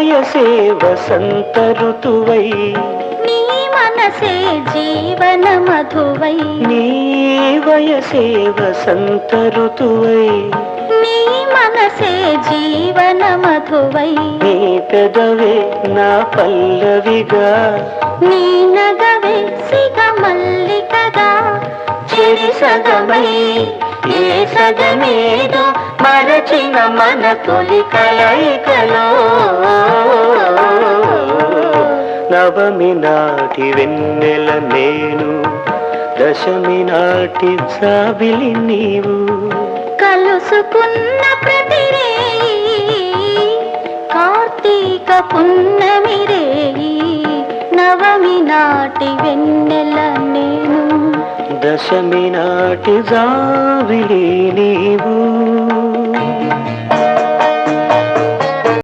వయసే వసంత ఋతువై నీ మనసే జీవన మధువై నీ వయసే వసంత ఋతువై నీ మనసే జీవన మధువై నీ పెదవే నా పల్లవిగా నీ నగవే సిగ మల్లికగా చెరి సగమై ఏ సగమేదో మరచిన మన తొలి కలయికలో నవమి నాటి వెన్నెల నేను దశమి నాటి జాబిలి నీవు కలుసుకున్న ప్రతిరేయి కార్తీక పున్నమి రేయి నవమి నాటి వెన్నెల నేను దశమి నాటి జాబిలి నీవు